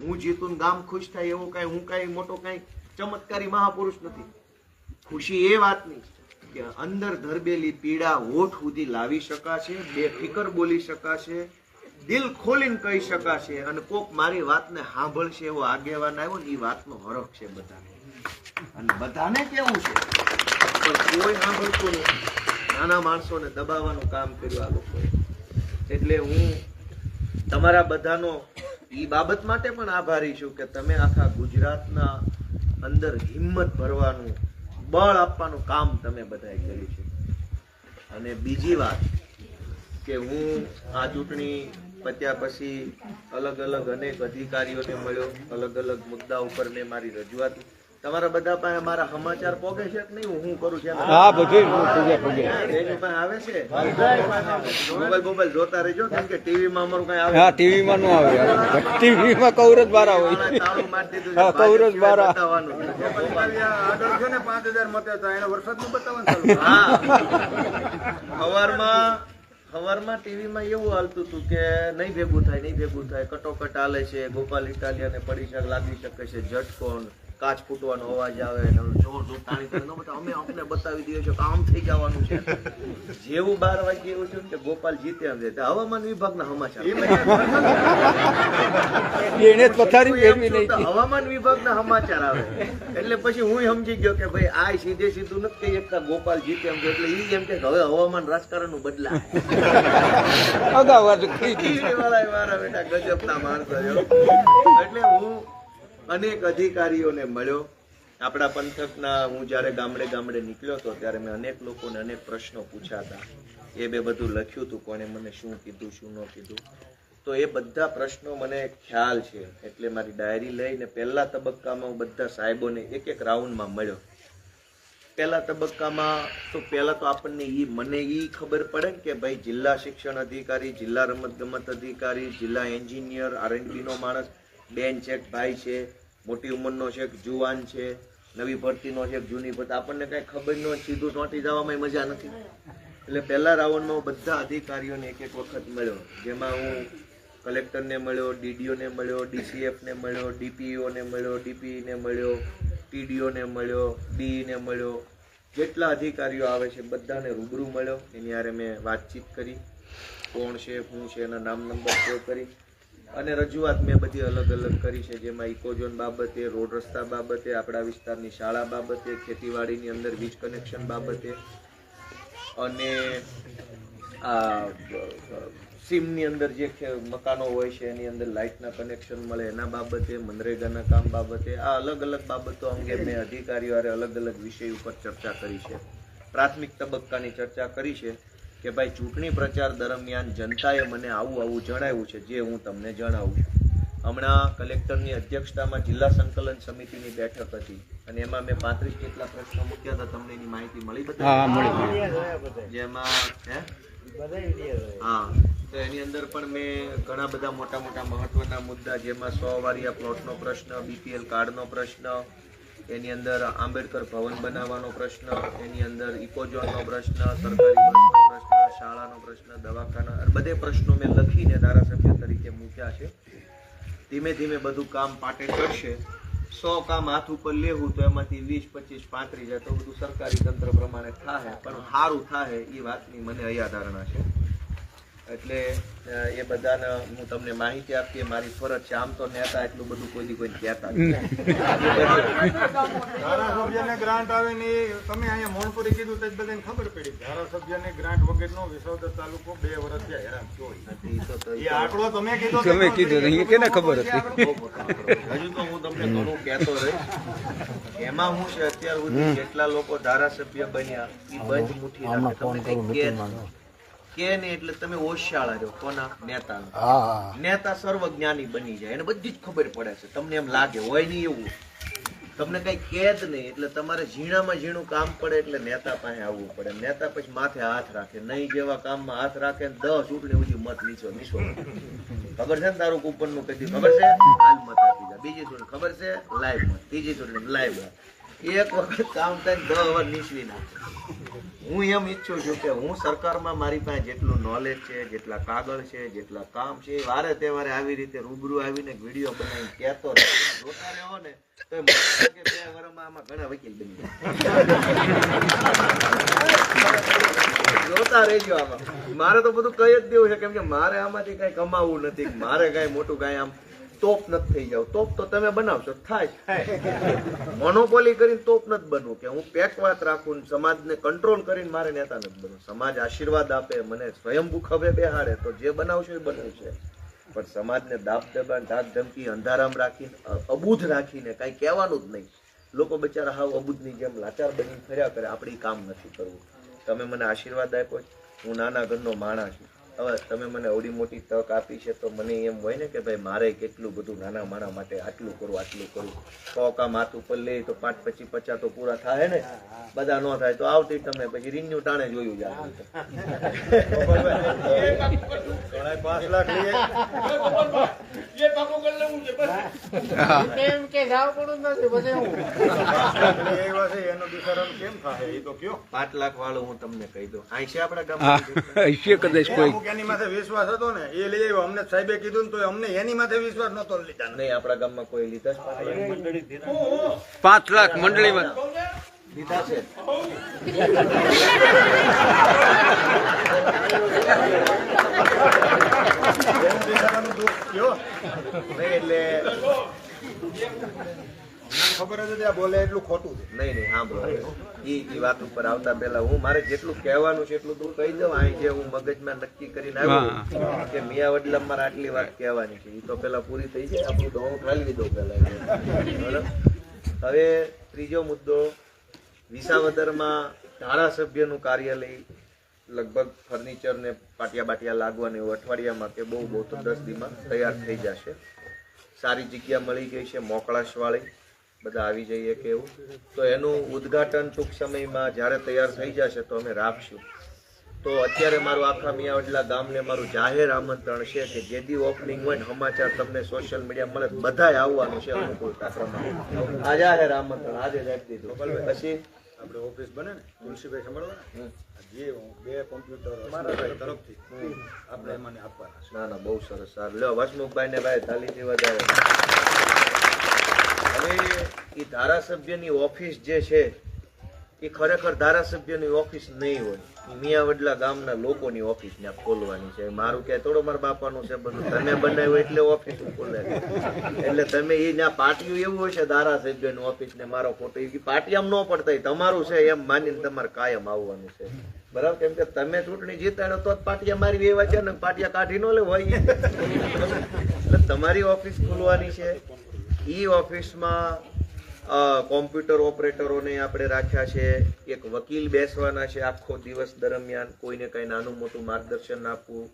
હું જીતું ને ગામ ખુશ થાય એવો કઈ હું કઈ મોટો કઈ ચમત્કારી મહાપુરુષ નથી. ખુશી એ વાતની કે અંદર ધરબેલી પીડા હોઠ સુધી લાવી શકાશે, બેફિકર બોલી શકાશે, દિલ ખોલીને કહી શકાશે, અને કોક મારી વાતને સાંભળશે એવો આગેવાન આવ્યો ને એ વાતનો હરખ છે બધાને. અને બધાને કેવું છે પણ કોઈ સાંભળતું નહીં. નાના માણસોને દબાવવાનું કામ કર્યું આ લોકોએ. એટલે હું તમારા બધાનો એ બાબત માટે પણ આભારી છું કે તમે આખા ગુજરાતના અંદર હિંમત ભરવાનું, બળ આપવાનું કામ તમે બધાએ કર્યું છે. અને બીજી વાત કે હું આ ચૂંટણી પત્યા પછી અલગ અલગ અનેક અધિકારીઓને મળ્યો, અલગ અલગ મુદ્દા ઉપર મેં મારી રજૂઆત. તમારા બધા પાસે મારા સમાચાર પોગે છે કે નહીં? હું કરું છું હા, બધું આવે છે. મોબાઈલ જોતા રહેજો, કેમ કે ટીવી માં અમારું કઈ આવે. હા, ટીવી માં નો આવે. ટીવી માં કવરેજ બારા હોય. તાળું મારી દીધું. હા, કવરેજ બારા. બતાવવાનું આર્ડર છે ને 5000 મતે હતા, એને વરસાદ નું બતાવવાનું. હા, સવારમાં ટીવીમાં એવું હાલતું હતું કે નહીં ભેગું થાય, કટોકટ હાલે છે, ગોપાલ ઇટાલિયાને પડી શકે, લાગી શકે છે ઝટકો, કાચ ફૂટવાનો અવાજ આવે, જોર જોર તાળી ન બતાવે, અમે અમને બતાવી દઈએ છીએ કામ થઈ જવાનું છે. જેવું 12 વાગે એવું થયું કે ગોપાલ જીતે એમ છે, હવામાન વિભાગના સમાચાર. એને પથારી ફેરવી નહીં. હવામાન વિભાગના સમાચાર આવે એટલે પછી હું સમજી ગયો કે ભાઈ આ સીધું નથી કહી શકતા ગોપાલ જીતે એમ છે. એટલે ઈ એમ કે હવે હવામાન રાજકારણ નું બદલા. મારા બેટા ગજબના માણસો. એટલે હું અનેક અધિકારીઓને મળ્યો. આપણા પંથકના હું જયારે ગામડે નીકળ્યો હતો ત્યારે મેં અનેક લોકોને અનેક પ્રશ્નો પૂછ્યા હતા. એ બે બધું લખ્યું હતું, કોને મને શું કીધું શું ન કીધું. તો એ બધા પ્રશ્નો મને ખ્યાલ છે. એટલે મારી ડાયરી લઈને પહેલા તબક્કામાં હું બધા સાહેબોને એક રાઉન્ડમાં મળ્યો. પહેલા તબક્કામાં તો પહેલા તો આપણને મને ખબર પડે ને કે ભાઈ જિલ્લા શિક્ષણ અધિકારી, જિલ્લા રમતગમત અધિકારી, જિલ્લા એન્જિનિયર, R&D નો માણસ, બેન છે, ભાઈ છે, મોટી ઉંમરનો છે, જુવાન છે, નવી ભરતીનો છે, જૂની ભરતી, આપણને કઈ ખબર ન હોય, સીધું ચોંટી જવામાં મજા નથી. એટલે પહેલા રાઉન્ડમાં બધા અધિકારીઓને એક વખત મળ્યો, જેમાં હું કલેક્ટરને મળ્યો, DDOને મળ્યો, DCFને મળ્યો, DPOને મળ્યો, DPને મળ્યો, TDOને મળ્યો, DEને મળ્યો. જેટલા અધિકારીઓ આવે છે બધાને રૂબરૂ મળ્યો. એની હારે મેં વાતચીત કરી, કોણ છે, શું છે, એના નામ નંબર સેવ કરી અને રજૂઆત મેં બધી અલગ અલગ કરી છે. જેમાં ઇકોઝોન બાબતે, રોડ રસ્તા બાબતે, આપણા વિસ્તારની શાળા બાબતે, ખેતીવાડીની અંદર વીજ કનેક્શન બાબતે, અને આ સીમની અંદર જે મકાનો હોય છે એની અંદર લાઇટના કનેક્શન મળે એના બાબતે, મનરેગાના કામ બાબતે, આ અલગ અલગ બાબતો અંગે મેં અધિકારીઓ અલગ અલગ વિષય ઉપર ચર્ચા કરી છે. પ્રાથમિક તબક્કાની ચર્ચા કરી છે કે ભાઈ ચૂંટણી પ્રચાર દરમિયાન જનતાએ મને આવું જણાવ્યું છે, જે હું તમને જણાવું. હમણાં કલેક્ટરની અધ્યક્ષતામાં જિલ્લા સંકલન સમિતિની બેઠક હતી અને એમાં મેં 35 જેટલા પ્રશ્નો મૂક્યા હતા. તમને એની માહિતી મળી બધી? જેમાં હા, તો એની અંદર પણ મેં ઘણા બધા મોટા મહત્વના મુદ્દા, જેમાં 100 વારિયા પ્લોટનો પ્રશ્ન, BPL કાર્ડનો પ્રશ્ન, એની અંદર આંબેડકર ભવન બનાવવાનો પ્રશ્ન, એની અંદર ઇકોઝોનનો પ્રશ્ન, સરકારી બસનો પ્રશ્ન, શાળાનો પ્રશ્ન, દવાખાના, બધે પ્રશ્નો મેં લખીને ધારાસભ્ય તરીકે મૂક્યા છે. ધીમે ધીમે બધું કામ પાટે કરશે. 100 કામ હાથ ઉપર લેવું તો એમાંથી 20, 25, 35 જાય તો બધું સરકારી તંત્ર પ્રમાણે થાય, પણ સારું થાય એ વાતની મને અહીંયા ધારણા છે. એટલે એ બધાને હું તમને માહિતી આપીએ, મારી ફરજ છે. આમ તો નેતા એટલું બધું કોઈ કહેતા ધારાસભ્યને ગ્રાન્ટ આવે ને તમે અહીંયા મોણપુરી કીધું તો બધાને ખબર પડી. ધારાસભ્યને ગ્રાન્ટ વગરનો વિસાવદર તાલુકો 2 વર્ષ થયા હેરાન થયો. એ આંકડો તમે કીધો કેને ખબર હતી? હજુ તો હું તમને ઘણું કહેતો રહીશ. એમાં હું છે અત્યાર સુધી જેટલા લોકો ધારાસભ્ય બન્યા એ બંધ મુઠ્ઠી રાખે. તમને કઈ કે નહીં એટલે તમે હોશિયાળા રહ્યો. કોના? નેતાના. નેતા સર્વજ્ઞાની બની જાય, એને બધી જ ખબર પડે છે. તમને એમ લાગે હોય નહીં એવું, તમને કઈ કેદ નહીં. એટલે તમારે ઝીણામાં ઝીણું કામ પડે એટલે નેતા પાસે આવવું પડે. નેતા પછી માથે હાથ રાખે, નહીં જેવા કામમાં હાથ રાખે 10 ચૂંટણી સુધી મત નીચો ખબર છે ને? તારું કૂપન નું કદી ખબર છે? હાલ મત આપી જાય. બીજી ચૂંટણી ખબર છે? લાઈવ મત. ત્રીજી ચૂંટણી લાઈવ મત. એક વખત કામ થાય 10 વાર નીચવી નાખે. હું એમ ઈચ્છું છું કે હું સરકારમાં મારી પાસે જેટલું નોલેજ છે, જેટલા કાગળ છે, જેટલા કામ છે, એ વારે તહેવારે આવી રીતે રૂબરૂ આવીને વિડીયો બનાવીને કહેતો રહે. જોતા રહો ને તો મને લાગે 2 વર્ષમાં આમાં ઘણા વકીલ બની જાય. જોતા રહેજો આમાં. મારે તો બધું કહી જ દેવું છે, કેમ કે મારે આમાંથી કઈ કમાવું નથી, મારે કઈ મોટું કઈ આમ તોપ નથી થઈ જાવ. તોપ તો તમે બનાવશો, થાય. મોનોપોલી કરીને તોપ નથી બનવું, કે હું પેક વાત રાખું, સમાજને કંટ્રોલ કરીને મારે નેતા નથી બનવું. સમાજ આશીર્વાદ આપે, મને સ્વયંભૂ ખભે બેહાડે તો જે બનાવશો એ બનવું છે. પણ સમાજને દાબ દબાણ, ધાક ધમકી, અંધારામ રાખીને, અબૂધ રાખીને કઈ કહેવાનું જ નહીં. લોકો બચારા હાવ અબૂધની જેમ લાચાર બની ફર્યા કરે. આપણે ઈ કામ નથી કરવું. તમે મને આશીર્વાદ આપ્યો, હું નાના ઘરનો માણસ છું. હવે તમે મને અવડી મોટી તક આપી છે, તો મને એમ હોય ને કે ભાઈ મારે કેટલું બધું નાના માણા માટે આટલું કરું, આટલું કરું. 100 કામ હાથ ઉપર લે તો 5, 25, 50 તો પૂરા થાય ને. બધા ન થાય તો આવતી તમે પછી રિન્યુ ટાણે જોયું જાય. 5 લાખ લઈએ. એનો બિચારાનો કેમ થાય એ તો કયો. 5 લાખ વાળું હું તમને કહી દઉં. અહીં છે આપણા ગામમાં કદાચ કોઈ અમુક એની માથે વિશ્વાસ હતો ને, એ લઈ આવ્યો. અમને સાહેબે કીધું ને તો અમને એની માથે વિશ્વાસ નતો લીધા. નહીં, આપણા ગામમાં કોઈ લીધા જ 5 લાખ મંડળીમાં લીધા છે. એનું બિચારાનું દુઃખ કયો. નહીં એટલે ખબર જ હતી આ બોલે એટલું ખોટું છે. નહીં, સાંભળો. ઈ વાત ઉપર આવતા પહેલા હું મારે જેટલું કહેવાનું છે એટલું તું કહી દઉં. અહીં જે હું મગજમાં નક્કી કરીને આવ્યો કે મિયા વડલા મારે આટલી વાત કહેવાની છે, એ તો પેલા પૂરી થઈ જાય. આપણું દોણું ઠાલવી દઉં પેલા. બરાબર. હવે ત્રીજો મુદ્દો, વિસાવદરમાં ધારાસભ્યનું કાર્યાલય લગભગ ફર્નિચર ને પાટિયા બાટિયા લાગવાનું એવું અઠવાડિયામાં કે બહુ તો 10 દીમાં તૈયાર થઈ જશે. સારી જગ્યા મળી ગઈ છે, મોકળાશ વાળી, બધા આવી જઈએ કે એવું. તો એનું ઉદ્ઘાટન ટૂંક સમયમાં જ્યારે તૈયાર થઈ જશે તો અમે રાખશું. તો અત્યારે મારું આખા મિયાવડલા ગામને મારું જાહેર આમંત્રણ છે કે જે દી ઓપનિંગ હોય ને સમાચાર તમને સોશિયલ મીડિયા મળે, બધાય આવવાનું છે અનુકૂળતા પ્રમાણે. આ જાહેર આમંત્રણ આજે જ આપી દીધું. પછી આપણે ઓફિસ બને ને તુલસીભાઈ સાંભળવા જે 2 કોમ્પ્યુટર તરફથી આપણે એમને આપવાના છે. ના, બહુ સરસ. સારું, લ્યો વસમુખભાઈ ને ભાઈ તાલીથી વધારે. હવે એ ધારાસભ્યની ઓફિસ જે છે એ ખરેખર ધારાસભ્યની ઓફિસ નહીં હોય, મિયાવડલા ગામના લોકોની ઓફિસ ત્યાં ખોલવાની છે. મારું કે થોડો મારા બાપાનું છે બધું, તમે બનાવ્યું એટલે ઓફિસ ખોલે. એટલે તમે એ ત્યાં પાટિયું એવું હોય છે ધારાસભ્યની ઓફિસ ને મારો ફોટો, એ પાટિયામ ન પડતા તમારું છે એમ માનીને તમારે કાયમ આવવાનું છે. બરાબર. કેમ કે તમે ચૂંટણી જીતાડો તો જ પાટિયા મારી એવા છે ને, પાટિયા કાઢી ન લે હોય. એટલે તમારી ઓફિસ ખોલવાની છે. ઈ ઓફિસમાં કોમ્પ્યુટર ઓપરેટરોને આપણે રાખ્યા છે. એક વકીલ બેસવાના છે આખો દિવસ દરમિયાન, કોઈને કંઈ નાનું મોટું માર્ગદર્શન આપવું,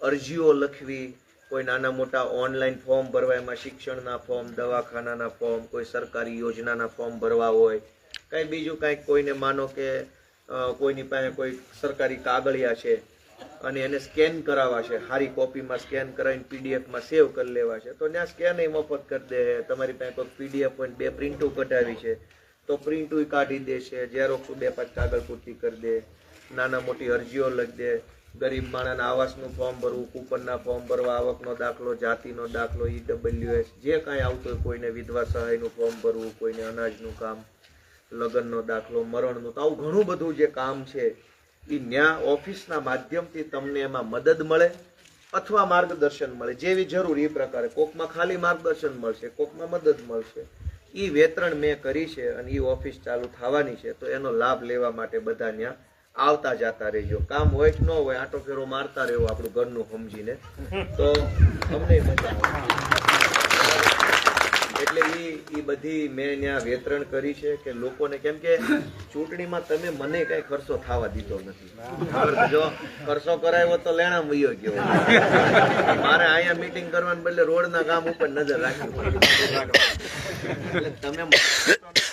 અરજીઓ લખવી, કોઈ નાના મોટા ઓનલાઈન ફોર્મ ભરવા, એમાં શિક્ષણના ફોર્મ, દવાખાનાના ફોર્મ, કોઈ સરકારી યોજનાના ફોર્મ ભરવા હોય, કંઈ બીજું કાંઈક કોઈને માનો કે કોઈની પાસે કોઈ સરકારી કાગળિયા છે અને એને સ્કેન કરાવવા છે, સારી કોપીમાં સ્કેન કરાવીને પીડીએફમાં સેવ કરી લેવા છે, તો ત્યાં સ્કેન મફત કરી દે. તમારી પાસે કોઈ પીડીએફ હોય 2 પ્રિન્ટો કઢાવી છે તો પ્રિન્ટો કાઢી દે છે, ઝેરોક્સ 2-5 કાગળ પૂરતી કરી દે, નાના મોટી અરજીઓ લખી દે. ગરીબ માણસના આવાસનું ફોર્મ ભરવું, કૂપનના ફોર્મ ભરવા, આવકનો દાખલો, જાતિનો દાખલો, EWS જે કાંઈ આવતું હોય, કોઈને વિધવા સહાયનું ફોર્મ ભરવું, કોઈને અનાજનું કામ, લગ્નનો દાખલો, મરણનું, તો આવું ઘણું બધું જે કામ છે એ ન્યા ઓફિસના માધ્યમથી તમને એમાં મદદ મળે અથવા માર્ગદર્શન મળે, જેવી જરૂર એ પ્રકારે. કોકમાં ખાલી માર્ગદર્શન મળશે, કોકમાં મદદ મળશે. એ વેતરણ મેં કરી છે અને એ ઓફિસ ચાલુ થવાની છે, તો એનો લાભ લેવા માટે બધા ત્યાં આવતા જતા રહેજો. કામ હોય કે ન હોય, આંટો ફેરો મારતા રહેવો આપણું ઘરનું સમજીને, તો અમને મજા આવે. એટલે એ બધી મેં ત્યાં વેતરણ કરી છે કે લોકોને, કેમ કે ચૂંટણીમાં તમે મને કઈ ખર્ચો થવા દીધો નથી. જો ખર્ચો કરાયો તો લેણા વયો ગયો. મારે અહીંયા મીટિંગ કરવાને બદલે રોડના કામ ઉપર નજર રાખવી પડે. એટલે તમે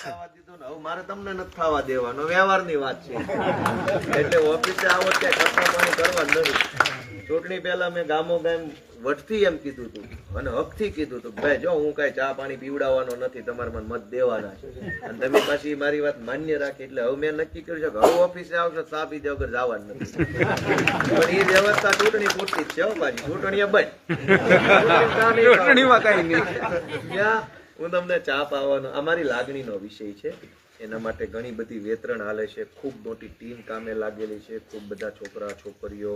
થવા દીધો ને, હવે મારે તમને નથી થવા દેવાનો, વ્યવહારની વાત છે. એટલે ઓફિસે આવો ત્યાં ખર્ચા પાણી કરવા નથી. ચૂંટણી પહેલા મેં ગામો ગામ વટથી એમ કીધું હતું, અને હકથી કીધું તો ભાઈ જો હું કઈ ચા પાણી પીવડાવવાનો નથી, તમારે મને મત દેવાના છે. અને તમે પાછી મારી વાત માન્ય રાખી એટલે હવે મેં નક્કી કર્યું છે કે હવે ઓફિસે આવશો ચા પીધા વગર જવાનું નથી. પણ એ વ્યવસ્થા ચૂંટણી પૂરતી જ છે હો પાછી, ચૂંટણીએ બંધ. ચૂંટણીમાં કઈ નહીં. ત્યાં હું તમને ચા પાવાનો અમારી લાગણીનો વિષય છે. એના માટે ઘણી બધી વેતરણ હાલે છે, ખૂબ મોટી ટીમ કામે લાગેલી છે, ખૂબ બધા છોકરા છોકરીઓ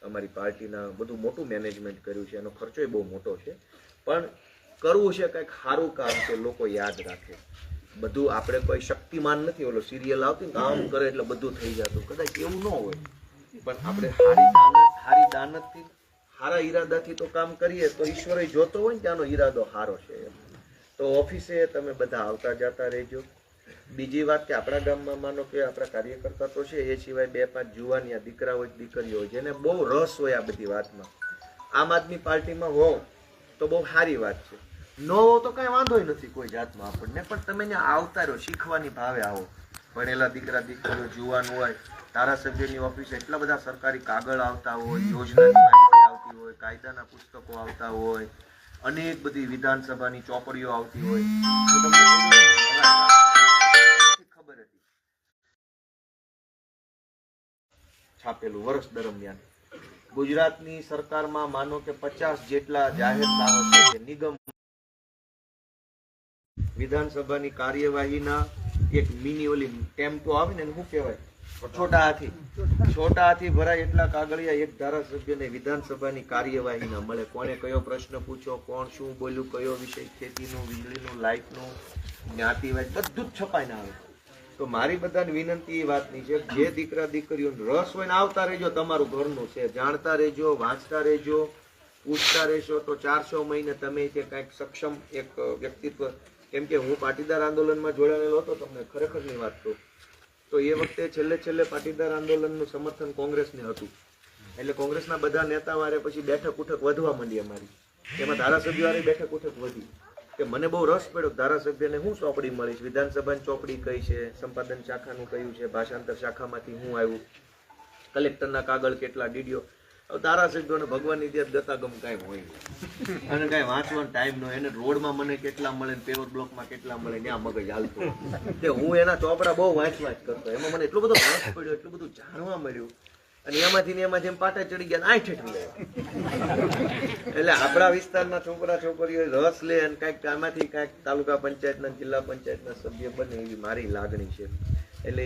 અમારી પાર્ટીના બધું મોટું મેનેજમેન્ટ કર્યું છે. એનો ખર્ચો બહુ મોટો છે, પણ કરવું છે કંઈક સારું કામ કે લોકો યાદ રાખે. બધું આપણે કોઈ શક્તિમાન નથી, ઓલો સિરિયલ આવતી કામ કરે એટલે બધું થઈ જતું, કદાચ એવું ન હોય. પણ આપણે સારી દાનતથી સારા ઈરાદાથી તો કામ કરીએ તો ઈશ્વરે જોતો હોય ને ત્યાંનો ઈરાદો સારો છે. તો ઓફિસે તમે બધા આવતા જતા રહેજો. બીજી વાત કે આપણા ગામમાં માનો કે આપણા કાર્યકર્તા તો છે, એ સિવાય 2-5 જુવાનિયા દીકરા હોય દીકરીઓ હોય જેને બહુ રસ હોય આ બધી વાતમાં. આમ આદમી પાર્ટીમાં હો તો બહુ સારી વાત છે, ન હો તો કઈ વાંધો નથી કોઈ જાતમાં આપણને. પણ તમે ત્યાં આવતા રહો, શીખવાની ભાવે આવો. ભણેલા દીકરા દીકરીઓ જુવાન હોય, ધારાસભ્યની ઓફિસે એટલા બધા સરકારી કાગળ આવતા હોય, યોજનાની માહિતી આવતી હોય, કાયદાના પુસ્તકો આવતા હોય, અનેક બધી વિધાનસભાની ચોપડીઓ આવતી હોય. તો તમને ખબર હતી છાપેલું વર્ષ દરમિયાન ગુજરાતની સરકારમાં માનો કે 50 જેટલા જાહેર સાહસો છે, નિગમ વિધાનસભાની કાર્યવાહીના એક મિની ઓલી ટેમ્પો આવે ને શું કહેવાય, છોટા હાથી ભરાય એટલા કાગળિયા એક ધારાસભ્યને વિધાનસભાની કાર્યવાહીના મળે. કોને કયો પ્રશ્ન પૂછો, કોણ શું બોલ્યું, કયો વિષય, ખેતીનું, વીજળીનું, લાઇટનું, જ્ઞાતિવાદ, બધું જ છપાઈને આવે. તો મારી બધાને વિનંતી એ વાતની છે, જે દીકરા દીકરીઓને રસ હોય ને આવતા રહેજો, તમારું ઘરનું છે, જાણતા રહેજો, વાંચતા રહેજો, પૂછતા રહેશો તો 400 મહિને તમે તે કંઈક સક્ષમ એક વ્યક્તિત્વ. કેમ કે હું પાટીદાર આંદોલનમાં જોડાયેલો હતો, તમને ખરેખરની વાત કહું તો એ વખતે છેલ્લે પાટીદાર આંદોલનનું સમર્થન કોંગ્રેસને હતું. એટલે કોંગ્રેસના બધા નેતાવારે પછી બેઠક ઉઠક વધવા માંડી અમારી, એમાં ધારાસભ્યવાળી બેઠક ઉઠક વધી. કે મને બહુ રસ પડ્યો ધારાસભ્યને હું ચોપડી મળી, વિધાનસભાની ચોપડી કઈ છે, સંપાદન શાખાનું કયું છે, ભાષાંતર શાખામાંથી હું આવ્યું, કલેક્ટરના કાગળ કેટલા, ડીડીઓ. ધારાસભ્યોને ભગવાનની ત્યાં ગતાગમ કાંઈ હોય અને કાંઈ વાંચવાનો ટાઈમ ન હોય. એને રોડમાં મને કેટલા મળે ને પેવર બ્લોકમાં કેટલા મળે ત્યાં મગજ હાલતું. તે હું એના ચોપડા બહુ વાંચ કરતો, એમાં મને એટલો બધો રસ પડ્યો, એટલું બધું જાણવા મળ્યું. અને એમાંથી પાટા ચડી ગયા ઠેઠી લે. એટલે આપણા વિસ્તારના છોકરા છોકરીઓ રસ લે અને કાંઈક આમાંથી કાંઈક તાલુકા પંચાયતના જિલ્લા પંચાયતના સભ્ય બને એવી મારી લાગણી છે. એટલે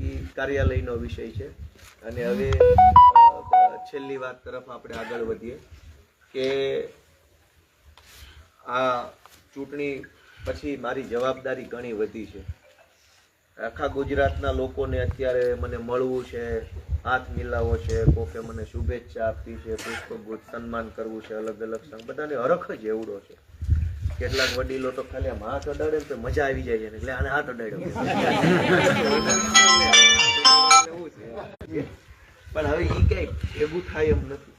એ કાર્યાલયનો વિષય છે. અને હવે છેલ્લી વાત તરફ આપણે આગળ વધીએ કે આ ચૂંટણી પછી મારી જવાબદારી ઘણી વધી છે. આખા ગુજરાતના લોકોને અત્યારે મને મળવું છે, હાથ મિલાવો છે, કોકે મને શુભેચ્છા આપવી છે, પુષ્પગુચ્છ સન્માન કરવું છે, અલગ અલગ સંઘ, બધાને હરખ જ એવડો છે. કેટલાક વડીલો તો ખાલી આમ હાથ અડાડે ને તો મજા આવી જાય છે, એટલે આને હાથ અડાડ્યો. પણ હવે એ કઈ ભેગું થાય એમ નથી.